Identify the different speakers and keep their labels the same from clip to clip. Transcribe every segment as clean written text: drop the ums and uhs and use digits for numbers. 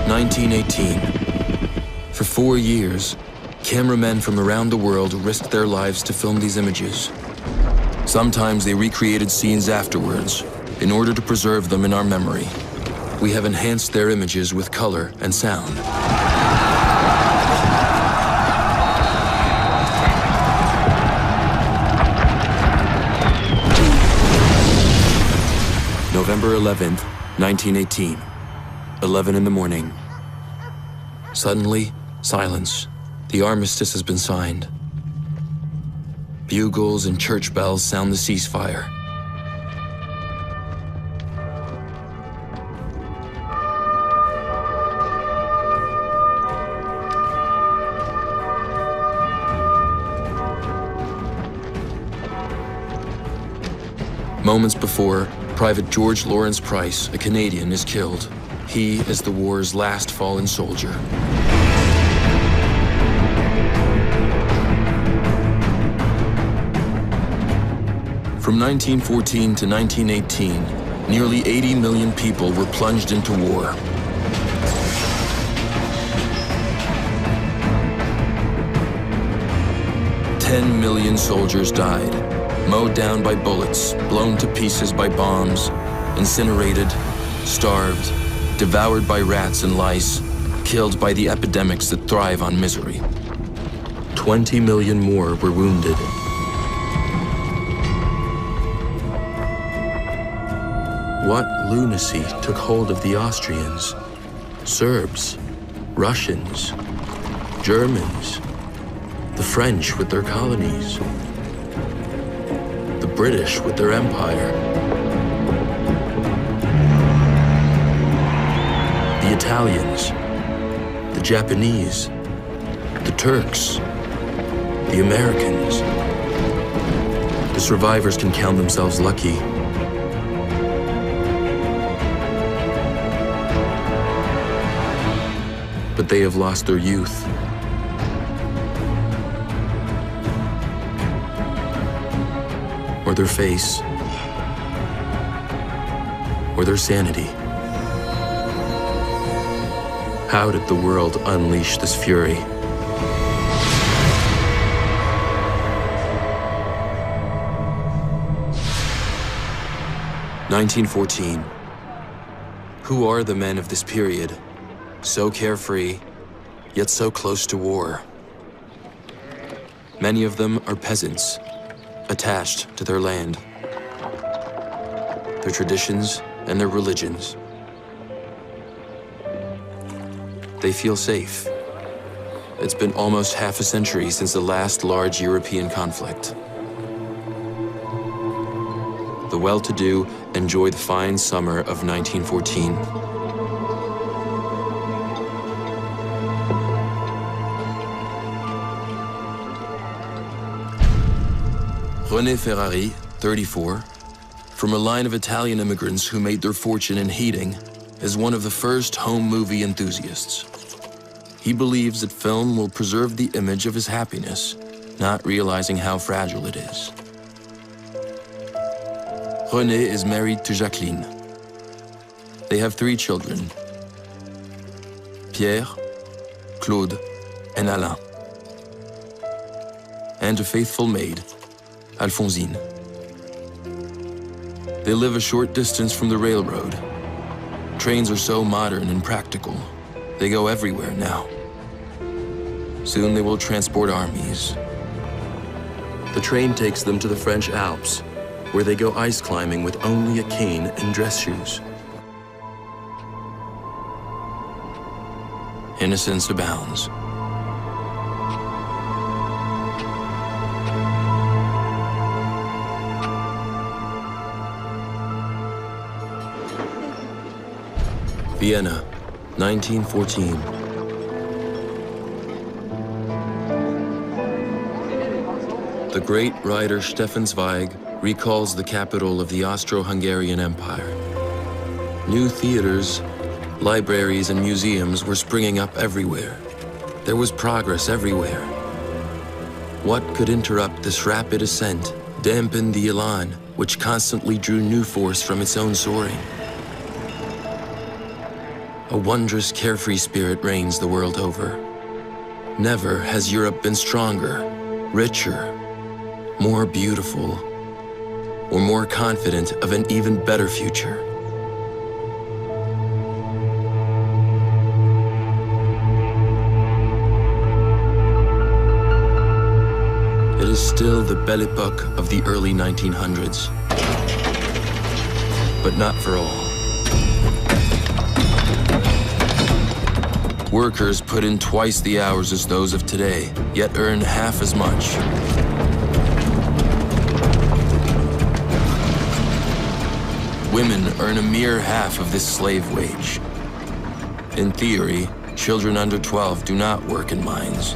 Speaker 1: 1918. For 4 years, cameramen from around the world risked their lives to film these images. Sometimes they recreated scenes afterwards in order to preserve them in our memory. We have enhanced their images with color and sound. November 11th, 1918. 11 in the morning. Suddenly, silence. The armistice has been signed. Bugles and church bells sound the ceasefire. Moments before, Private George Lawrence Price, a Canadian, is killed. He is the war's last fallen soldier. From 1914 to 1918, nearly 80 million people were plunged into war. $10 million soldiers died, mowed down by bullets, blown to pieces by bombs, incinerated, starved, devoured by rats and lice, killed by the epidemics that thrive on misery. 20 million more were wounded. What lunacy took hold of the Austrians, Serbs, Russians, Germans, the French with their colonies, the British with their empire, the Italians, the Japanese, the Turks, the Americans. The survivors can count themselves lucky. But they have lost their youth. Or their face. Or their sanity. How did the world unleash this fury? (1914). Who are the men of this period? So carefree, yet so close to war. Many of them are peasants, attached to their land, their traditions, and their religions. They feel safe. It's been almost half a century since the last large European conflict. The well-to-do enjoy the fine summer of 1914. René Ferrari, 34, from a line of Italian immigrants who made their fortune in heating, is one of the first home movie enthusiasts. He believes that film will preserve the image of his happiness, not realizing how fragile it is. René is married to Jacqueline. They have 3 children, Pierre, Claude, and Alain, and a faithful maid, Alphonsine. They live a short distance from the railroad. Trains are so modern and practical. They go everywhere now. Soon they will transport armies. The train takes them to the French Alps, where they go ice climbing with only a cane and dress shoes. Innocence abounds. Vienna, 1914. The great writer Stefan Zweig recalls the capital of the Austro-Hungarian Empire. New theaters, libraries, and museums were springing up everywhere. There was progress everywhere. What could interrupt this rapid ascent, dampen the elan, which constantly drew new force from its own soaring? A wondrous, carefree spirit reigns the world over. Never has Europe been stronger, richer, more beautiful, or more confident of an even better future. It is still the Belle Époque of the early 1900s, but not for all. Workers put in twice the hours as those of today, yet earn half as much. Women earn a mere half of this slave wage. In theory, children under 12 do not work in mines.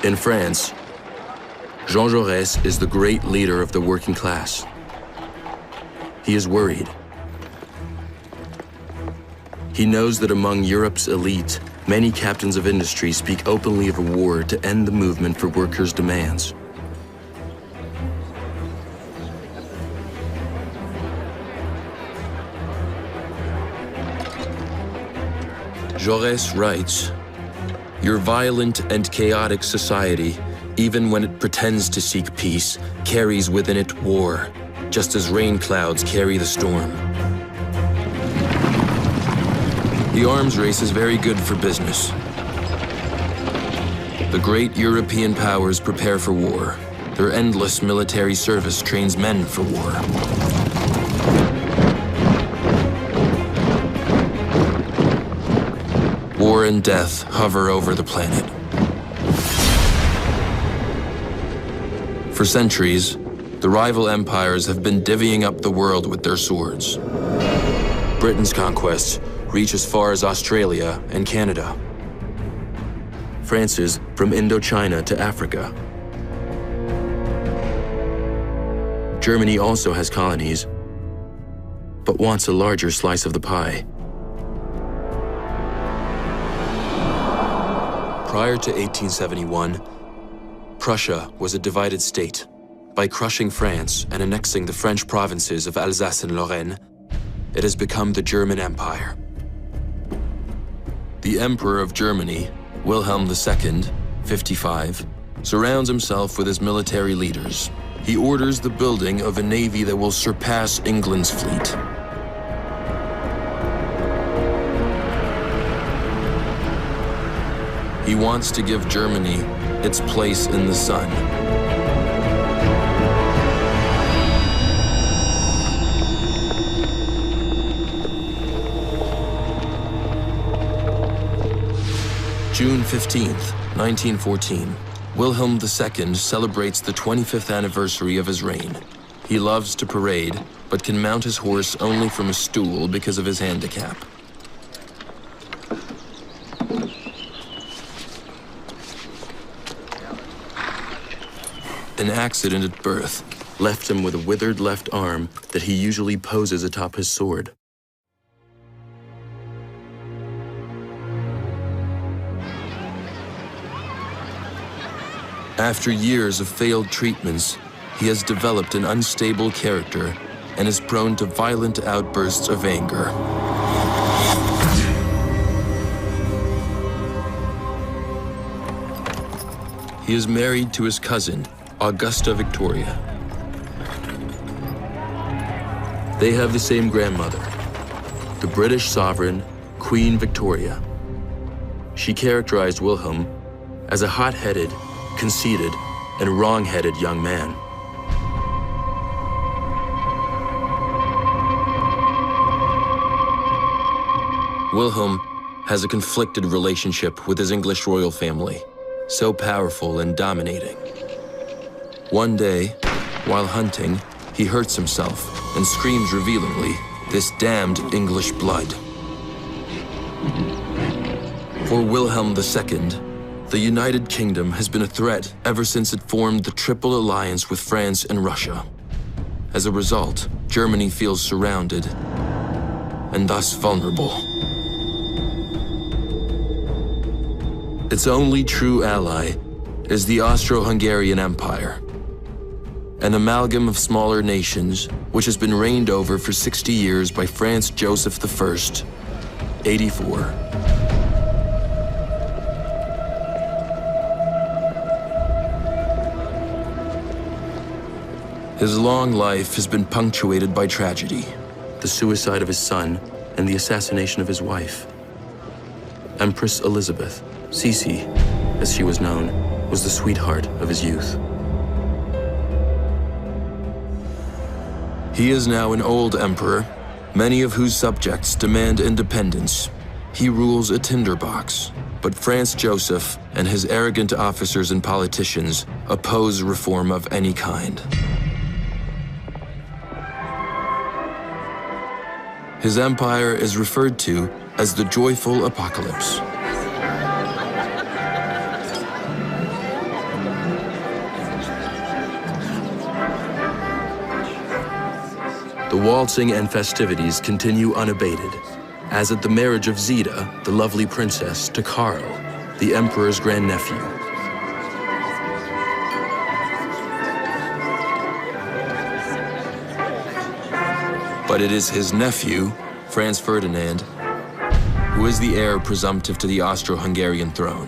Speaker 1: In France, Jean Jaurès is the great leader of the working class. He is worried. He knows that among Europe's elite, many captains of industry speak openly of a war to end the movement for workers' demands. Jaurès writes, "Your violent and chaotic society, even when it pretends to seek peace, carries within it war, just as rain clouds carry the storm. The arms race is very good for business. The great European powers prepare for war. Their endless military service trains men for war. War and death hover over the planet. For centuries, the rival empires have been divvying up the world with their swords. Britain's conquests reach as far as Australia and Canada. France's from Indochina to Africa. Germany also has colonies, but wants a larger slice of the pie. Prior to 1871, Prussia was a divided state. By crushing France and annexing the French provinces of Alsace and Lorraine, it has become the German Empire. The Emperor of Germany, Wilhelm II, 55, surrounds himself with his military leaders. He orders the building of a navy that will surpass England's fleet. He wants to give Germany its place in the sun. June 15th, 1914, Wilhelm II celebrates the 25th anniversary of his reign. He loves to parade, but can mount his horse only from a stool because of his handicap. An accident at birth left him with a withered left arm that he usually poses atop his sword. After years of failed treatments, he has developed an unstable character and is prone to violent outbursts of anger. He is married to his cousin, Augusta Victoria. They have the same grandmother, the British sovereign, Queen Victoria. She characterized Wilhelm as a hot-headed, conceited, and wrong-headed young man. Wilhelm has a conflicted relationship with his English royal family, so powerful and dominating. One day, while hunting, he hurts himself and screams revealingly, "This damned English blood." For Wilhelm II, the United Kingdom has been a threat ever since it formed the Triple Alliance with France and Russia. As a result, Germany feels surrounded and thus vulnerable. Its only true ally is the Austro-Hungarian Empire, an amalgam of smaller nations which has been reigned over for 60 years by Franz Joseph I, 84. His long life has been punctuated by tragedy, the suicide of his son and the assassination of his wife. Empress Elizabeth, Sisi, as she was known, was the sweetheart of his youth. He is now an old emperor, many of whose subjects demand independence. He rules a tinderbox, but Franz Joseph and his arrogant officers and politicians oppose reform of any kind. His empire is referred to as the Joyful Apocalypse. The waltzing and festivities continue unabated, as at the marriage of Zita, the lovely princess, to Karl, the emperor's grandnephew. But it is his nephew, Franz Ferdinand, who is the heir presumptive to the Austro-Hungarian throne.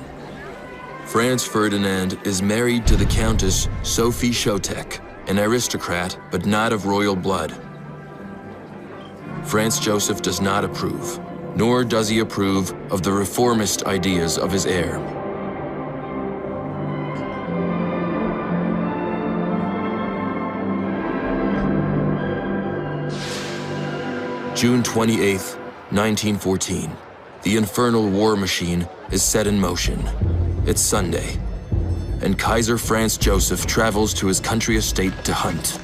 Speaker 1: Franz Ferdinand is married to the Countess Sophie Chotek, an aristocrat but not of royal blood. Franz Joseph does not approve, nor does he approve of the reformist ideas of his heir. June 28, 1914. The infernal war machine is set in motion. It's Sunday, and Kaiser Franz Joseph travels to his country estate to hunt.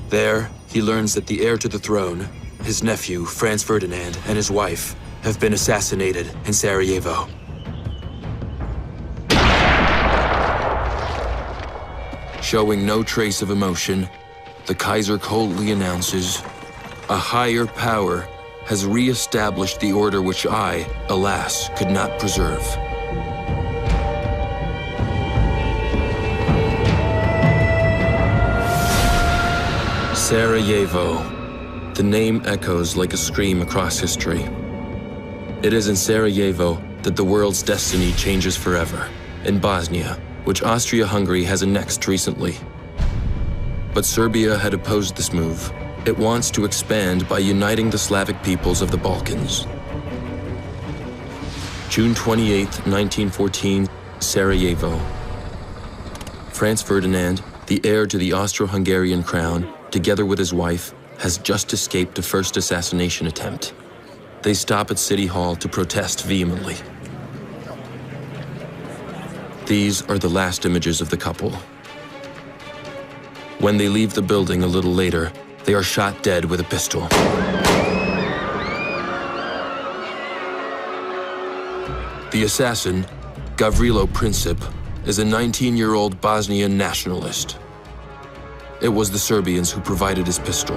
Speaker 1: There, he learns that the heir to the throne, his nephew, Franz Ferdinand, and his wife have been assassinated in Sarajevo. Showing no trace of emotion, the Kaiser coldly announces, "A higher power has re-established the order which I, alas, could not preserve." Sarajevo. The name echoes like a scream across history. It is in Sarajevo that the world's destiny changes forever. In Bosnia, which Austria-Hungary has annexed recently. But Serbia had opposed this move. It wants to expand by uniting the Slavic peoples of the Balkans. June 28, 1914, Sarajevo. Franz Ferdinand, the heir to the Austro-Hungarian crown, together with his wife, has just escaped a first assassination attempt. They stop at City Hall to protest vehemently. These are the last images of the couple. When they leave the building a little later, they are shot dead with a pistol. The assassin, Gavrilo Princip, is a 19-year-old Bosnian nationalist. It was the Serbians who provided his pistol.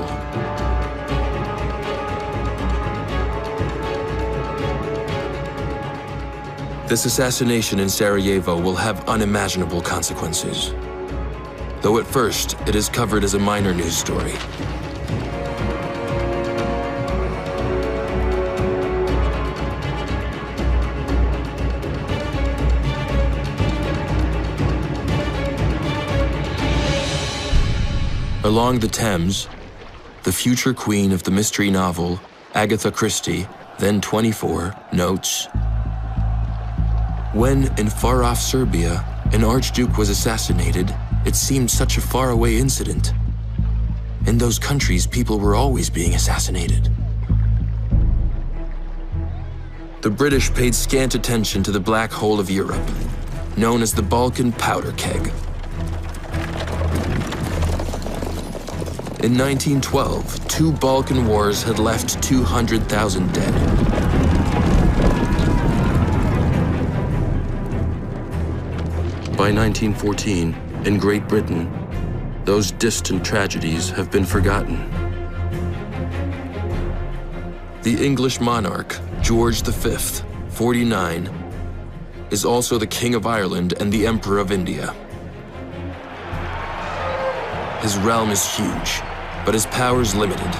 Speaker 1: This assassination in Sarajevo will have unimaginable consequences. Though at first, it is covered as a minor news story. Along the Thames, the future queen of the mystery novel, Agatha Christie, then 24, notes, "When, in far-off Serbia, an archduke was assassinated, it seemed such a faraway incident. In those countries, people were always being assassinated." The British paid scant attention to the black hole of Europe, known as the Balkan powder keg. In 1912, 2 Balkan wars had left 200,000 dead. By 1914, in Great Britain, those distant tragedies have been forgotten. The English monarch, George V, 49, is also the King of Ireland and the Emperor of India. His realm is huge, but his powers limited.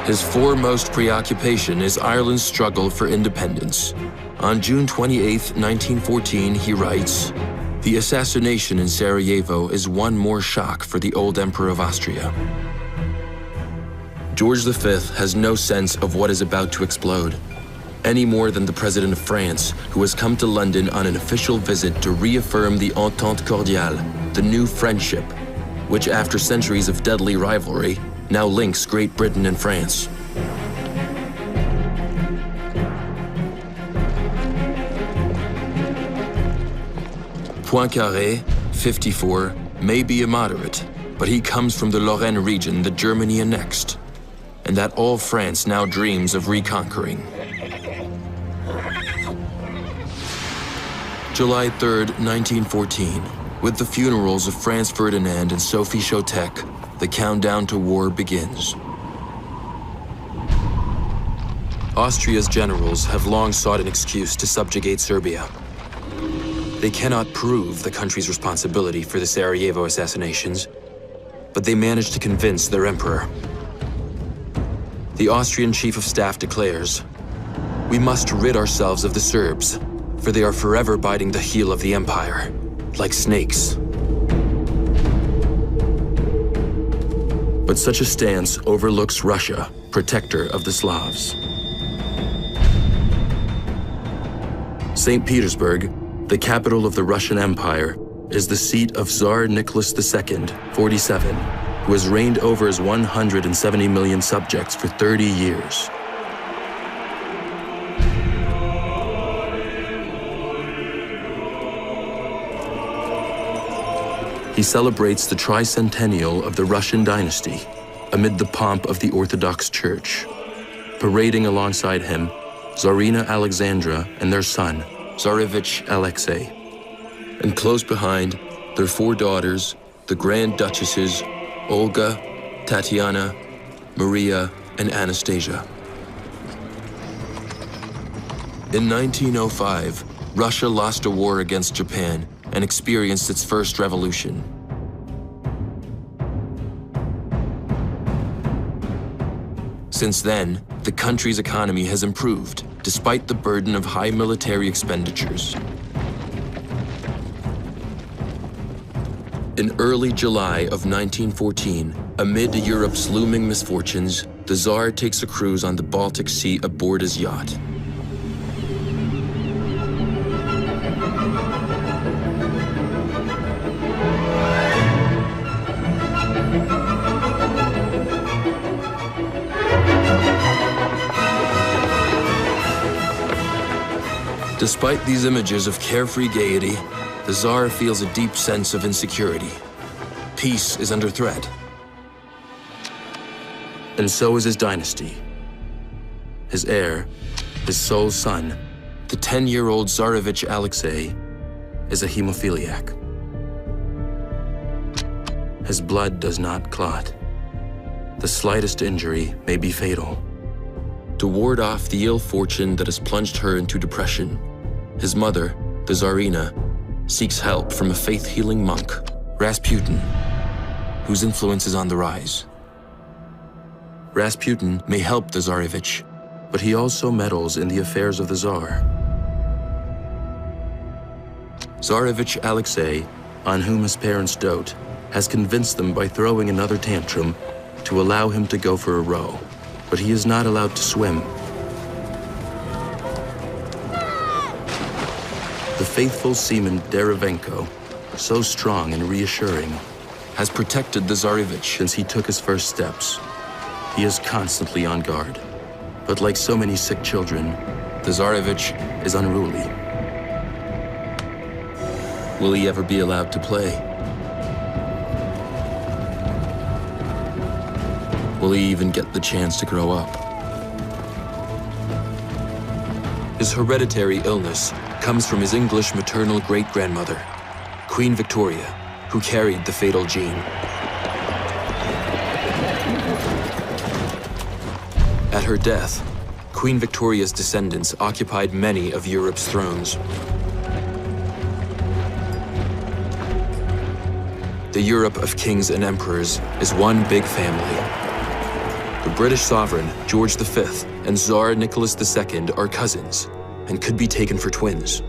Speaker 1: His foremost preoccupation is Ireland's struggle for independence. On June 28, 1914, he writes, "The assassination in Sarajevo is one more shock for the old Emperor of Austria." George V has no sense of what is about to explode, any more than the President of France, who has come to London on an official visit to reaffirm the Entente Cordiale, the new friendship, which after centuries of deadly rivalry, now links Great Britain and France. Poincaré, 54, may be a moderate, but he comes from the Lorraine region that Germany annexed, and that all France now dreams of reconquering. July 3rd, 1914, with the funerals of Franz Ferdinand and Sophie Chotek, the countdown to war begins. Austria's generals have long sought an excuse to subjugate Serbia. They cannot prove the country's responsibility for the Sarajevo assassinations, but they managed to convince their emperor. The Austrian Chief of Staff declares, "We must rid ourselves of the Serbs, for they are forever biting the heel of the empire, like snakes." But such a stance overlooks Russia, protector of the Slavs. St. Petersburg, the capital of the Russian Empire, is the seat of Tsar Nicholas II, 47, who has reigned over his 170 million subjects for 30 years. He celebrates the tricentennial of the Russian dynasty amid the pomp of the Orthodox Church. Parading alongside him, Tsarina Alexandra and their son, Tsarevich Alexei. And close behind, their 4 daughters, the Grand Duchesses, Olga, Tatiana, Maria, and Anastasia. In 1905, Russia lost a war against Japan and experienced its first revolution. Since then, the country's economy has improved, despite the burden of high military expenditures. In early July of 1914, amid Europe's looming misfortunes, the Tsar takes a cruise on the Baltic Sea aboard his yacht. Despite these images of carefree gaiety, the Tsar feels a deep sense of insecurity. Peace is under threat. And so is his dynasty. His heir, his sole son, the 10-year-old Tsarevich Alexei, is a hemophiliac. His blood does not clot. The slightest injury may be fatal. To ward off the ill fortune that has plunged her into depression, his mother, the Tsarina, seeks help from a faith-healing monk, Rasputin, whose influence is on the rise. Rasputin may help the Tsarevich, but he also meddles in the affairs of the Tsar. Tsarevich Alexei, on whom his parents dote, has convinced them by throwing another tantrum to allow him to go for a row, but he is not allowed to swim. The faithful seaman Derivenko, so strong and reassuring, has protected the Tsarevich since he took his first steps. He is constantly on guard, but like so many sick children, the Tsarevich is unruly. Will he ever be allowed to play? Will he even get the chance to grow up? His hereditary illness comes from his English maternal great-grandmother, Queen Victoria, who carried the fatal gene. At her death, Queen Victoria's descendants occupied many of Europe's thrones. The Europe of kings and emperors is one big family. The British sovereign, George V, and Tsar Nicholas II are cousins and could be taken for twins.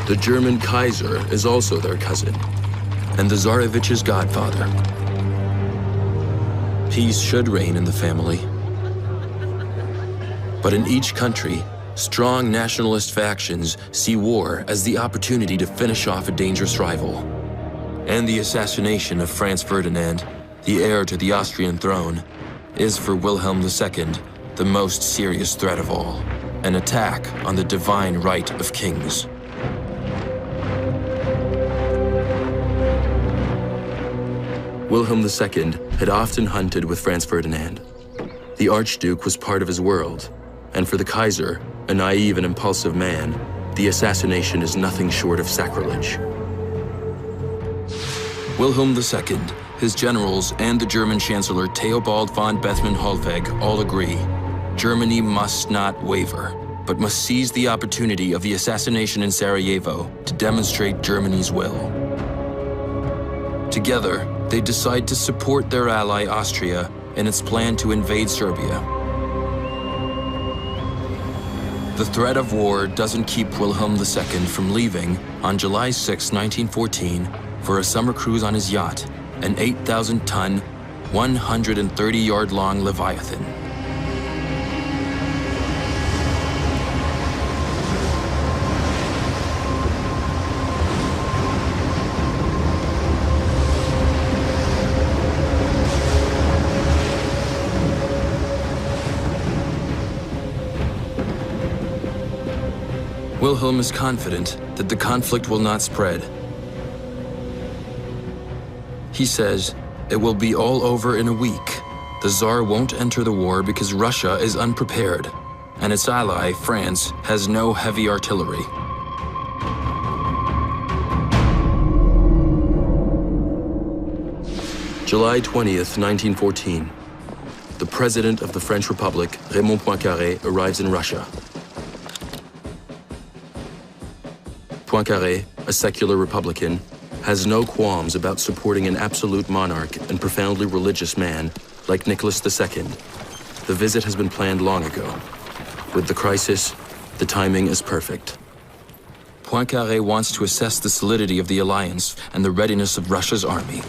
Speaker 1: The German Kaiser is also their cousin, and the Tsarevich's godfather. Peace should reign in the family. But in each country, strong nationalist factions see war as the opportunity to finish off a dangerous rival. And the assassination of Franz Ferdinand, the heir to the Austrian throne, is for Wilhelm II the most serious threat of all, an attack on the divine right of kings. Wilhelm II had often hunted with Franz Ferdinand. The Archduke was part of his world, and for the Kaiser, a naive and impulsive man, the assassination is nothing short of sacrilege. Wilhelm II, his generals, and the German Chancellor Theobald von Bethmann-Hollweg all agree Germany must not waver, but must seize the opportunity of the assassination in Sarajevo to demonstrate Germany's will. Together, they decide to support their ally Austria in its plan to invade Serbia. The threat of war doesn't keep Wilhelm II from leaving on July 6, 1914, for a summer cruise on his yacht, an 8,000-ton, 130-yard-long Leviathan. Wilhelm is confident that the conflict will not spread. He says, "It will be all over in a week. The Tsar won't enter the war because Russia is unprepared, and its ally, France, has no heavy artillery." July 20th, 1914. The President of the French Republic, Raymond Poincaré, arrives in Russia. Poincaré, a secular Republican, has no qualms about supporting an absolute monarch and profoundly religious man like Nicholas II. The visit has been planned long ago. With the crisis, the timing is perfect. Poincaré wants to assess the solidity of the alliance and the readiness of Russia's army.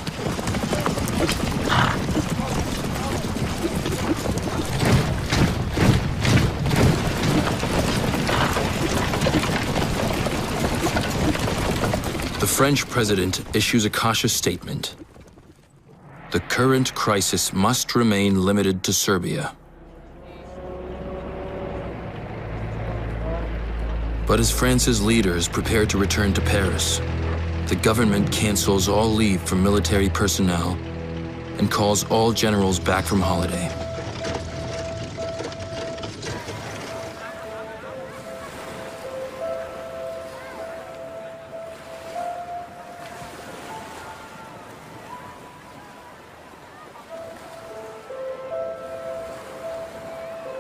Speaker 1: The French president issues a cautious statement. The current crisis must remain limited to Serbia. But as France's leaders prepare to return to Paris, the government cancels all leave for military personnel and calls all generals back from holiday.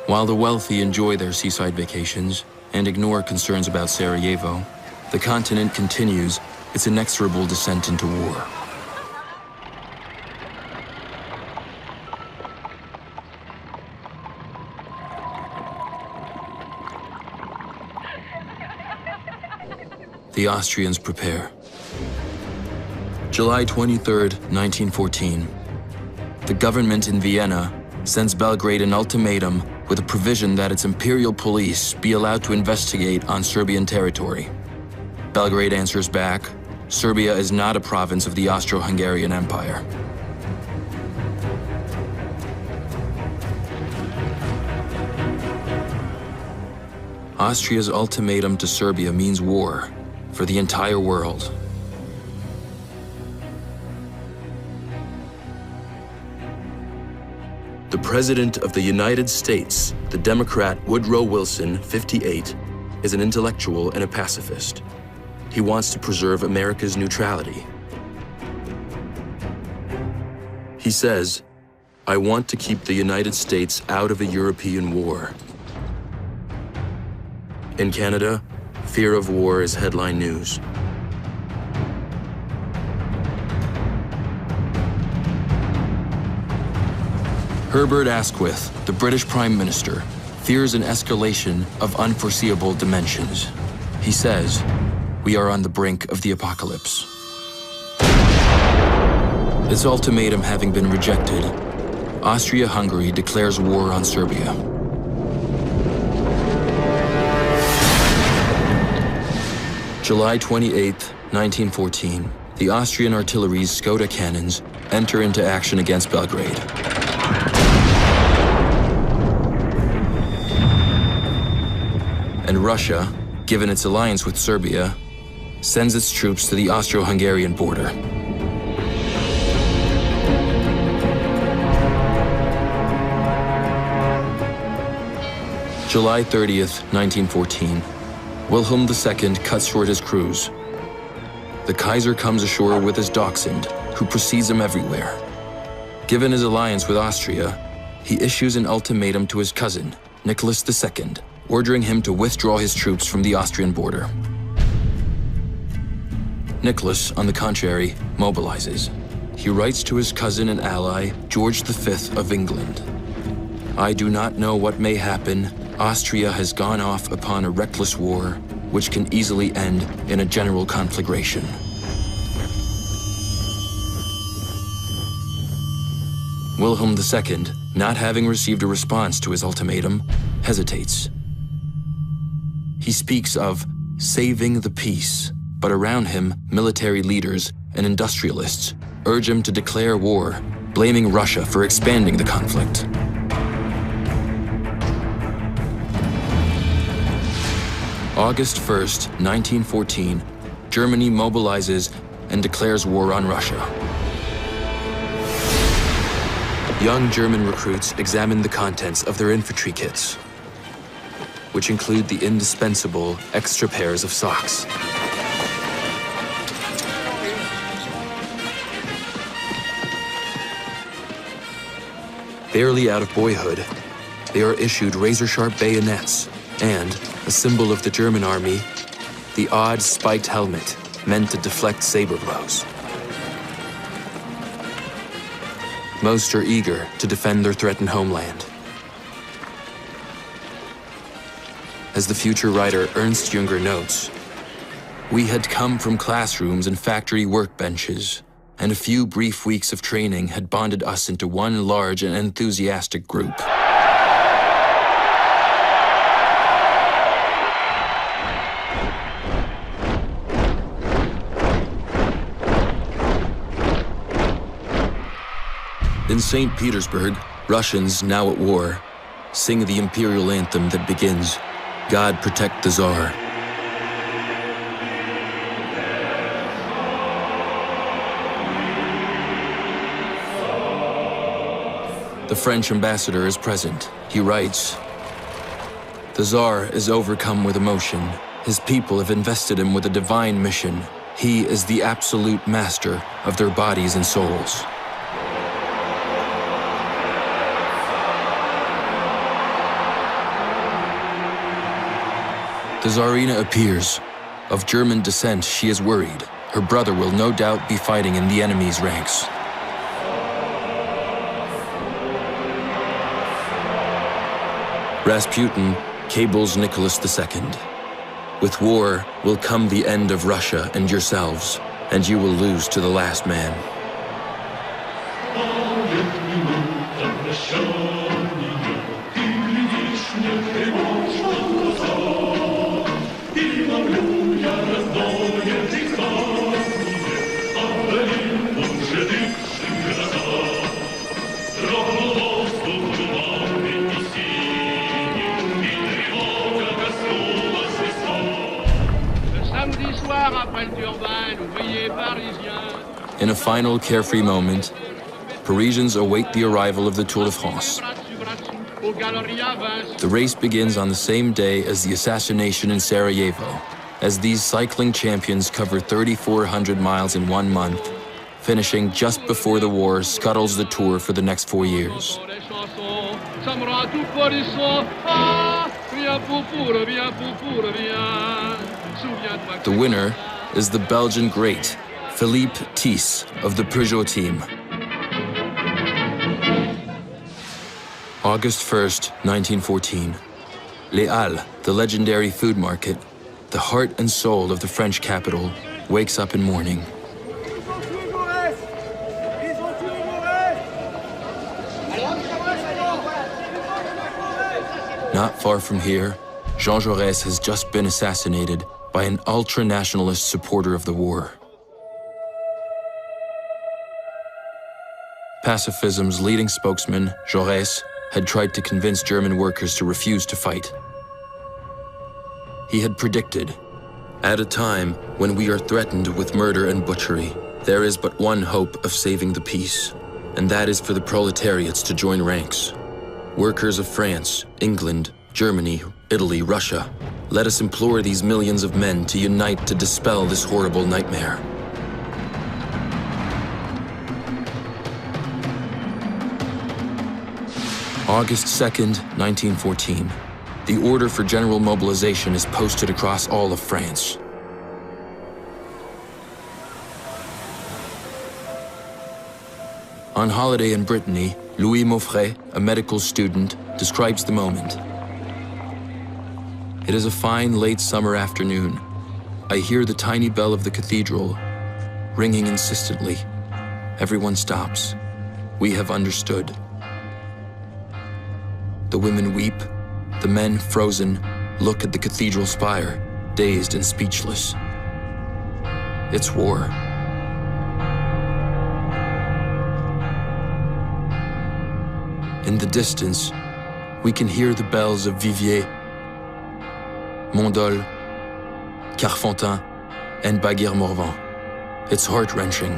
Speaker 1: While the wealthy enjoy their seaside vacations and ignore concerns about Sarajevo, the continent continues its inexorable descent into war. The Austrians prepare. July 23rd, 1914. The government in Vienna sends Belgrade an ultimatum with a provision that its imperial police be allowed to investigate on Serbian territory. Belgrade answers back, Serbia is not a province of the Austro-Hungarian Empire. Austria's ultimatum to Serbia means war for the entire world. The President of the United States, the Democrat Woodrow Wilson, 58, is an intellectual and a pacifist. He wants to preserve America's neutrality. He says, I want to keep the United States out of a European war. In Canada, fear of war is headline news. Herbert Asquith, the British Prime Minister, fears an escalation of unforeseeable dimensions. He says, "We are on the brink of the apocalypse." Its ultimatum having been rejected, Austria-Hungary declares war on Serbia. July 28, 1914, the Austrian artillery's Skoda cannons enter into action against Belgrade. And Russia, given its alliance with Serbia, sends its troops to the Austro-Hungarian border. July 30th, 1914, Wilhelm II cuts short his cruise. The Kaiser comes ashore with his dachshund, who precedes him everywhere. Given his alliance with Austria, he issues an ultimatum to his cousin, Nicholas II, ordering him to withdraw his troops from the Austrian border. Nicholas, on the contrary, mobilizes. He writes to his cousin and ally, George V of England. "I do not know what may happen. Austria has gone off upon a reckless war, which can easily end in a general conflagration." Wilhelm II, not having received a response to his ultimatum, hesitates. He speaks of saving the peace, but around him, military leaders and industrialists urge him to declare war, blaming Russia for expanding the conflict. August 1st, 1914, Germany mobilizes and declares war on Russia. Young German recruits examine the contents of their infantry kits, which include the indispensable extra pairs of socks. Barely out of boyhood, they are issued razor-sharp bayonets and, a symbol of the German army, the odd spiked helmet meant to deflect saber blows. Most are eager to defend their threatened homeland. As the future writer Ernst Jünger notes, "We had come from classrooms and factory workbenches, and a few brief weeks of training had bonded us into one large and enthusiastic group." In St. Petersburg, Russians, now at war, sing the imperial anthem that begins, "God protect the Tsar." The French ambassador is present. He writes, "The Tsar is overcome with emotion. His people have invested him with a divine mission. He is the absolute master of their bodies and souls." The Tsarina appears. Of German descent, she is worried. Her brother will no doubt be fighting in the enemy's ranks. Rasputin cables Nicholas II. "With war will come the end of Russia and yourselves, and you will lose to the last man." In a final carefree moment, Parisians await the arrival of the Tour de France. The race begins on the same day as the assassination in Sarajevo. As these cycling champions cover 3,400 miles in 1 month, finishing just before the war scuttles the tour for the next 4 years. The winner is the Belgian great, Philippe Thys of the Peugeot team. August 1st, 1914. Les Halles, the legendary food market, the heart and soul of the French capital, wakes up in mourning. Not far from here, Jean Jaurès has just been assassinated by an ultra-nationalist supporter of the war. Pacifism's leading spokesman, Jaurès, had tried to convince German workers to refuse to fight. He had predicted, at a time when we are threatened with murder and butchery, there is but one hope of saving the peace, and that is for the proletariats to join ranks. Workers of France, England, Germany, Italy, Russia, let us implore these millions of men to unite to dispel this horrible nightmare. August 2nd, 1914. The order for general mobilization is posted across all of France. On holiday in Brittany, Louis Maufray, a medical student, describes the moment. It is a fine late summer afternoon. I hear the tiny bell of the cathedral ringing insistently. Everyone stops. We have understood. The women weep. The men, frozen, look at the cathedral spire, dazed and speechless. It's war. In the distance, we can hear the bells of Viviers, Mondol, Carfontaine, and Baguère-Morvan. It's heart-wrenching.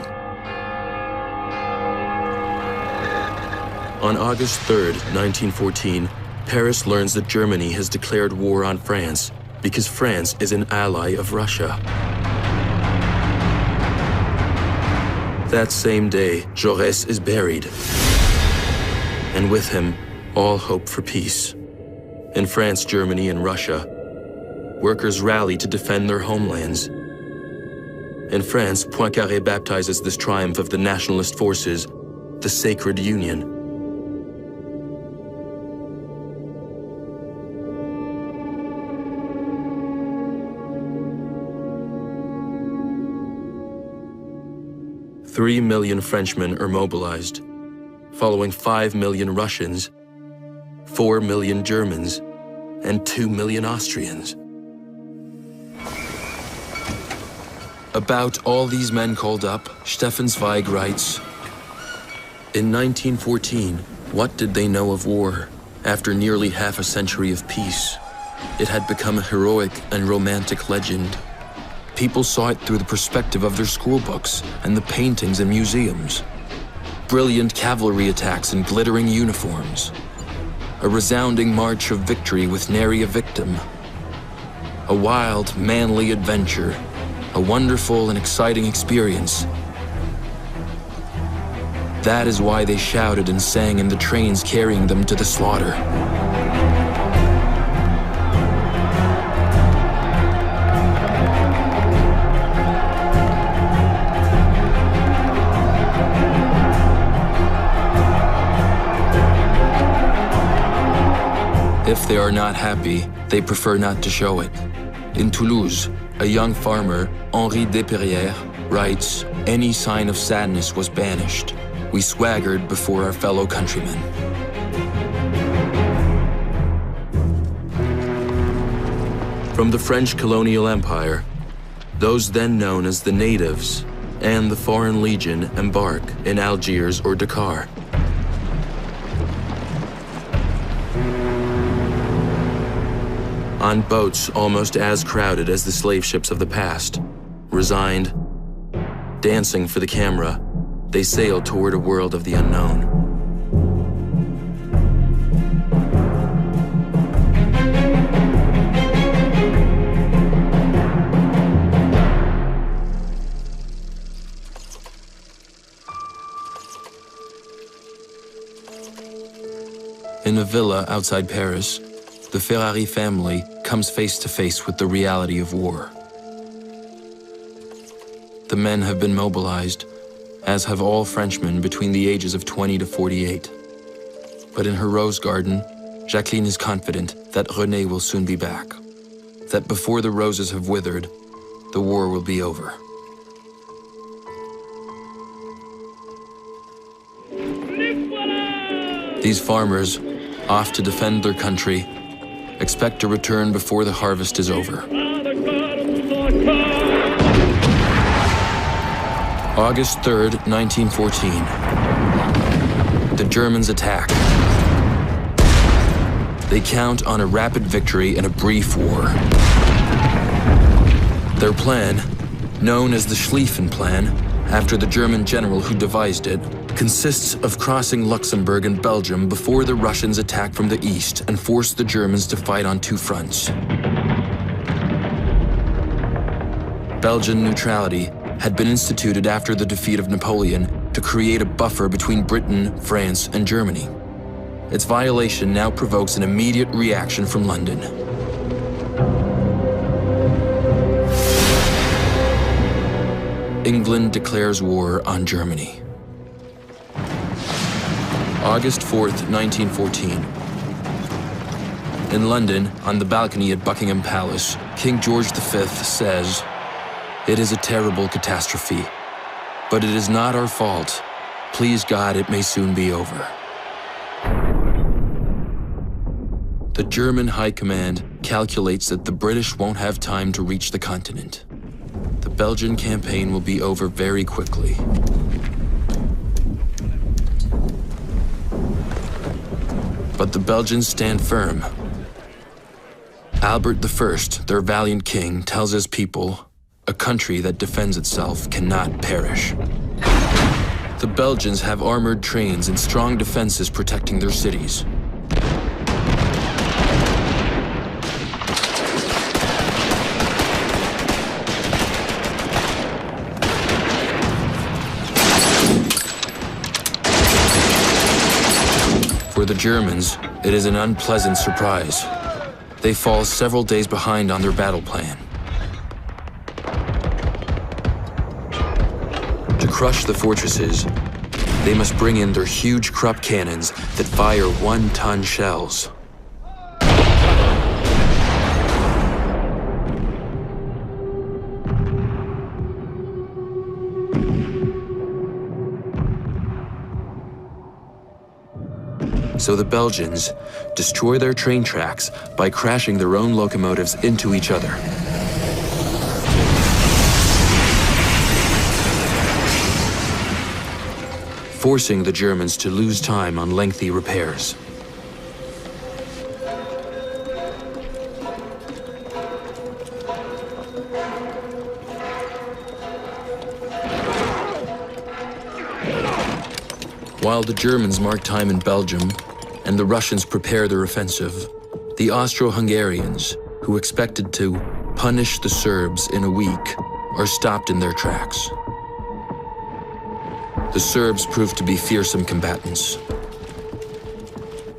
Speaker 1: On August 3rd, 1914, Paris learns that Germany has declared war on France because France is an ally of Russia. That same day, Jaurès is buried, and with him, all hope for peace. In France, Germany, and Russia, workers rally to defend their homelands. In France, Poincaré baptizes this triumph of the nationalist forces the Sacred Union. Three million Frenchmen are mobilized, following 5 million Russians, 4 million Germans, and 2 million Austrians. About all these men called up, Stefan Zweig writes, in 1914, what did they know of war after nearly half a century of peace? It had become a heroic and romantic legend. People saw it through the perspective of their school books and the paintings in museums. Brilliant cavalry attacks in glittering uniforms. A resounding march of victory with nary a victim. A wild, manly adventure. A wonderful and exciting experience. That is why they shouted and sang in the trains carrying them to the slaughter. If they are not happy, they prefer not to show it. In Toulouse, a young farmer, Henri Desperrières, writes, any sign of sadness was banished. We swaggered before our fellow countrymen. From the French colonial empire, those then known as the natives and the Foreign Legion embark in Algiers or Dakar. On boats almost as crowded as the slave ships of the past, resigned, dancing for the camera, they sail toward a world of the unknown. In a villa outside Paris, the Ferrari family comes face to face with the reality of war. The men have been mobilized, as have all Frenchmen between the ages of 20 to 48. But in her rose garden, Jacqueline is confident that René will soon be back, that before the roses have withered, the war will be over. These farmers, off to defend their country, expect to return before the harvest is over. August 3rd, 1914. The Germans attack. They count on a rapid victory in a brief war. Their plan, known as the Schlieffen Plan, after the German general who devised it, consists of crossing Luxembourg and Belgium before the Russians attack from the east and force the Germans to fight on two fronts. Belgian neutrality had been instituted after the defeat of Napoleon to create a buffer between Britain, France, and Germany. Its violation now provokes an immediate reaction from London. England declares war on Germany. August 4th, 1914. In London, on the balcony at Buckingham Palace, King George V says, "It is a terrible catastrophe, but it is not our fault. Please God, it may soon be over." The German High Command calculates that the British won't have time to reach the continent. The Belgian campaign will be over very quickly. But the Belgians stand firm. Albert I, their valiant king, tells his people, "A country that defends itself cannot perish." The Belgians have armored trains and strong defenses protecting their cities. For the Germans, it is an unpleasant surprise. They fall several days behind on their battle plan. To crush the fortresses, they must bring in their huge Krupp cannons that fire 1-ton shells. So the Belgians destroy their train tracks by crashing their own locomotives into each other. Forcing the Germans to lose time on lengthy repairs. While the Germans mark time in Belgium and the Russians prepare their offensive, the Austro-Hungarians, who expected to punish the Serbs in a week, are stopped in their tracks. The Serbs prove to be fearsome combatants.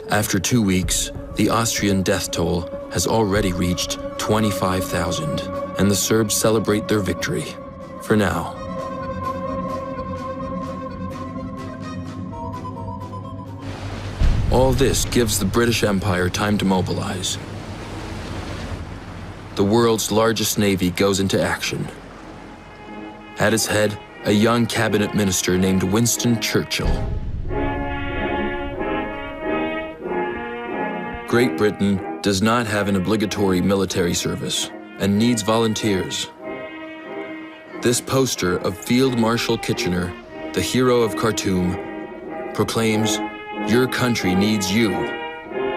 Speaker 1: After 2 weeks, the Austrian death toll has already reached 25,000, and the Serbs celebrate their victory, for now. All this gives the British Empire time to mobilize. The world's largest navy goes into action. At its head, a young cabinet minister named Winston Churchill. Great Britain does not have an obligatory military service and needs volunteers. This poster of Field Marshal Kitchener, the hero of Khartoum, proclaims, "Your country needs you,"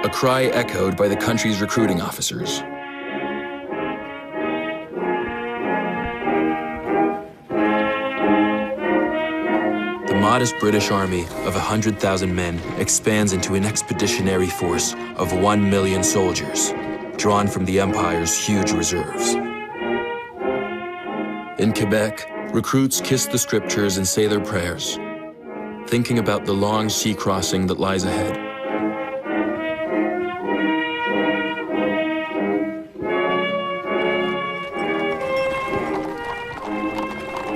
Speaker 1: a cry echoed by the country's recruiting officers. The modest British army of 100,000 men expands into an expeditionary force of 1 million soldiers, drawn from the Empire's huge reserves. In Quebec, recruits kiss the scriptures and say their prayers, thinking about the long sea crossing that lies ahead.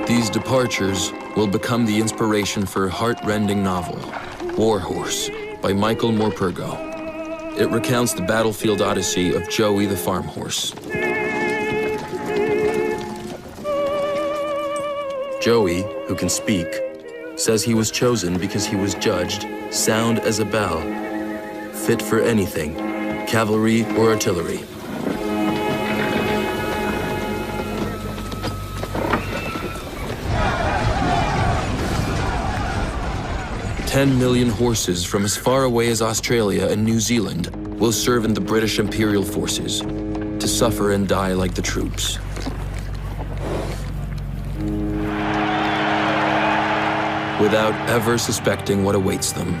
Speaker 1: These departures will become the inspiration for a heart-rending novel, War Horse, by Michael Morpurgo. It recounts the battlefield odyssey of Joey the farm horse. Joey, who can speak, says he was chosen because he was judged sound as a bell, fit for anything, cavalry or artillery. "10 million horses from as far away as Australia and New Zealand will serve in the British Imperial forces, to suffer and die like the troops. Without ever suspecting what awaits them."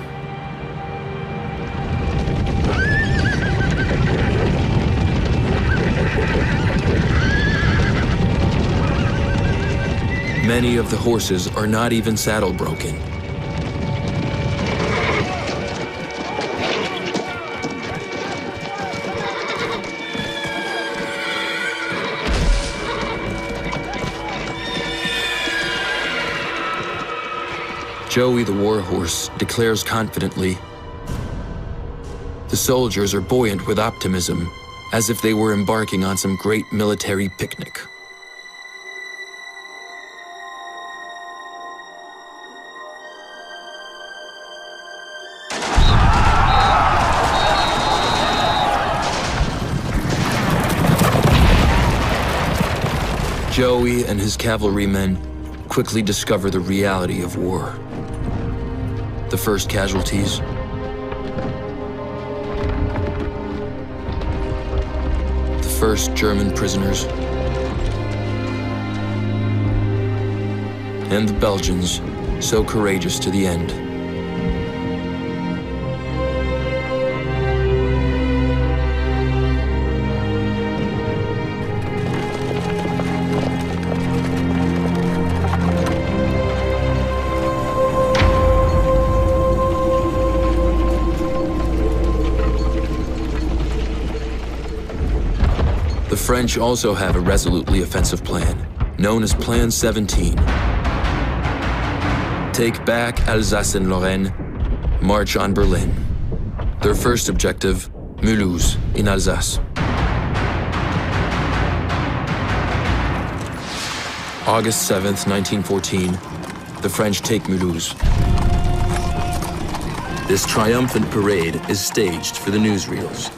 Speaker 1: Many of the horses are not even saddle broken. Joey the war horse declares confidently, "The soldiers are buoyant with optimism, as if they were embarking on some great military picnic." Joey and his cavalrymen quickly discover the reality of war. The first casualties, the first German prisoners, and the Belgians, so courageous to the end. The French also have a resolutely offensive plan, known as Plan 17. Take back Alsace and Lorraine, march on Berlin. Their first objective, Mulhouse in Alsace. August 7th, 1914, the French take Mulhouse. This triumphant parade is staged for the newsreels.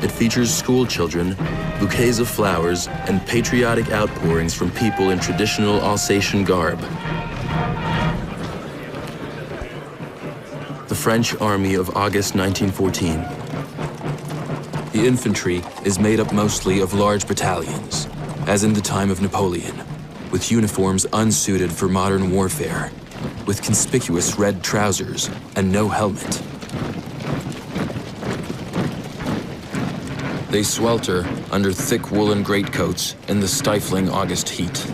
Speaker 1: It features school children, bouquets of flowers, and patriotic outpourings from people in traditional Alsatian garb. The French Army of August 1914. The infantry is made up mostly of large battalions, as in the time of Napoleon, with uniforms unsuited for modern warfare, with conspicuous red trousers and no helmet. They swelter under thick woolen greatcoats in the stifling August heat.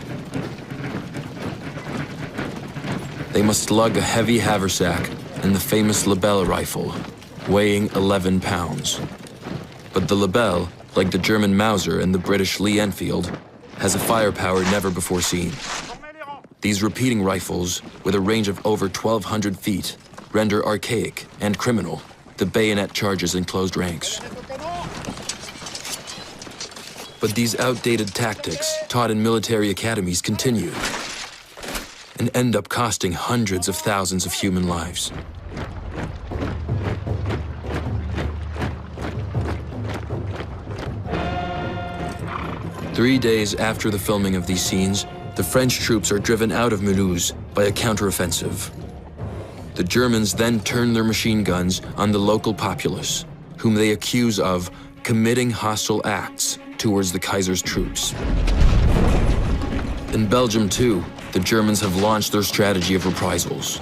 Speaker 1: They must lug a heavy haversack and the famous Lebel rifle, weighing 11 pounds. But the Lebel, like the German Mauser and the British Lee Enfield, has a firepower never before seen. These repeating rifles, with a range of over 1,200 feet, render archaic and criminal the bayonet charges in closed ranks. But these outdated tactics, taught in military academies, continue and end up costing hundreds of thousands of human lives. Three days after the filming of these scenes, the French troops are driven out of Mulhouse by a counteroffensive. The Germans then turn their machine guns on the local populace, whom they accuse of committing hostile acts towards the Kaiser's troops. In Belgium, too, the Germans have launched their strategy of reprisals.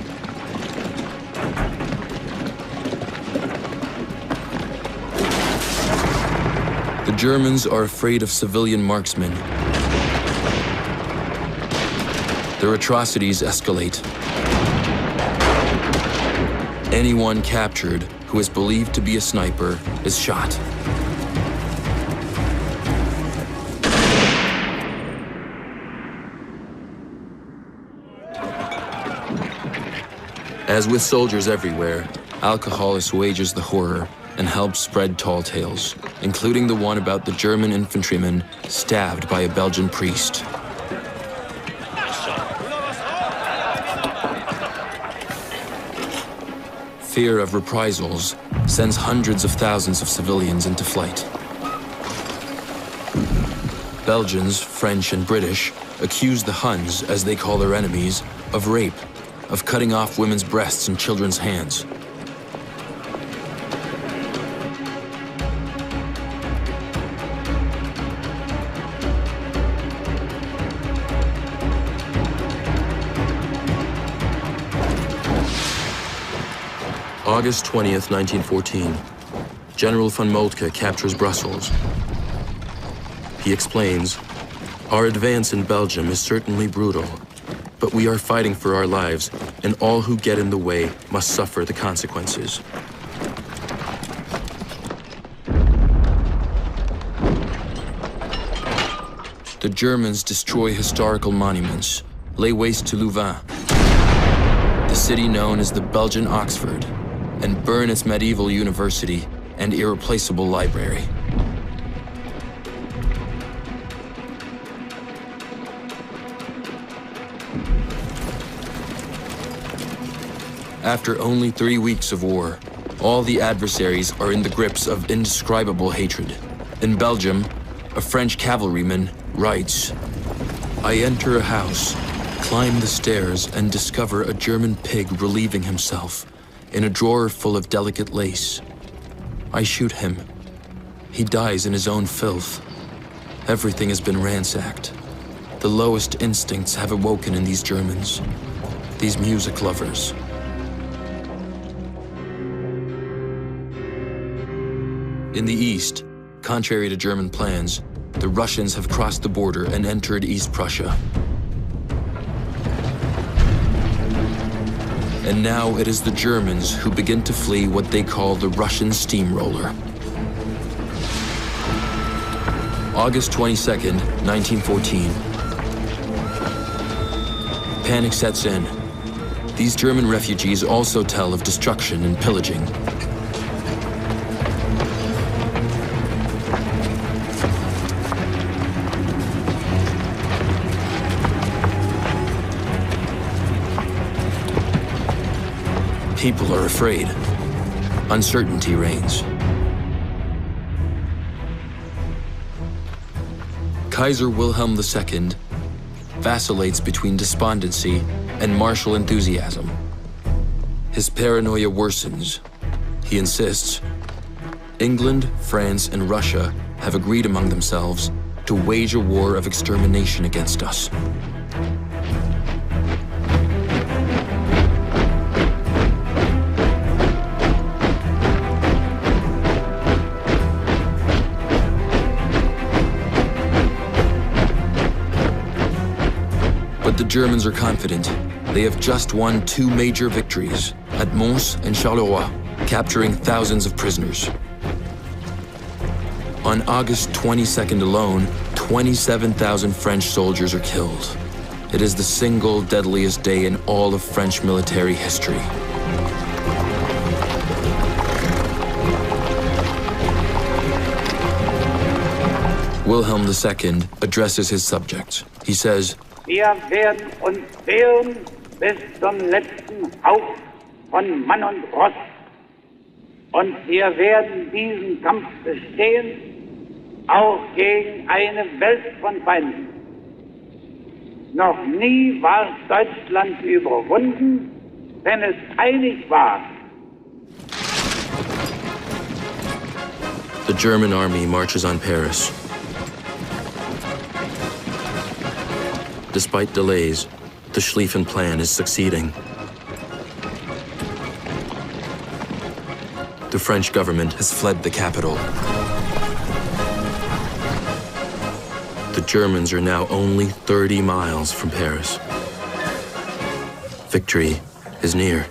Speaker 1: The Germans are afraid of civilian marksmen. Their atrocities escalate. Anyone captured who is believed to be a sniper is shot. As with soldiers everywhere, alcohol assuages the horror and helps spread tall tales, including the one about the German infantryman stabbed by a Belgian priest. Fear of reprisals sends hundreds of thousands of civilians into flight. Belgians, French, and British accuse the Huns, as they call their enemies, of rape, of cutting off women's breasts and children's hands. August 20th, 1914. General von Moltke captures Brussels. He explains, "Our advance in Belgium is certainly brutal, but we are fighting for our lives, and all who get in the way must suffer the consequences." The Germans destroy historical monuments, lay waste to Louvain, the city known as the Belgian Oxford, and burn its medieval university and irreplaceable library. After only 3 weeks of war, all the adversaries are in the grips of indescribable hatred. In Belgium, a French cavalryman writes, "I enter a house, climb the stairs, and discover a German pig relieving himself in a drawer full of delicate lace. I shoot him. He dies in his own filth. Everything has been ransacked. The lowest instincts have awoken in these Germans, these music lovers." In the east, contrary to German plans, the Russians have crossed the border and entered East Prussia. And now it is the Germans who begin to flee what they call the Russian steamroller. August 22nd, 1914. Panic sets in. These German refugees also tell of destruction and pillaging. People are afraid. Uncertainty reigns. Kaiser Wilhelm II vacillates between despondency and martial enthusiasm. His paranoia worsens. He insists, England, France, and Russia have agreed among themselves to wage a war of extermination against us. But the Germans are confident. They have just won 2 major victories at Mons and Charleroi, capturing thousands of prisoners. On August 22nd alone, 27,000 French soldiers are killed. It is the single deadliest day in all of French military history. Wilhelm II addresses his subjects. He says,
Speaker 2: "Wir werden uns wehren bis zum letzten Hauch von Mann und Ross. Und wir werden diesen Kampf bestehen, auch gegen eine Welt von Feinden. Noch nie war Deutschland überwunden, wenn es einig war."
Speaker 1: The German army marches on Paris. Despite delays, the Schlieffen Plan is succeeding. The French government has fled the capital. The Germans are now only 30 miles from Paris. Victory is near.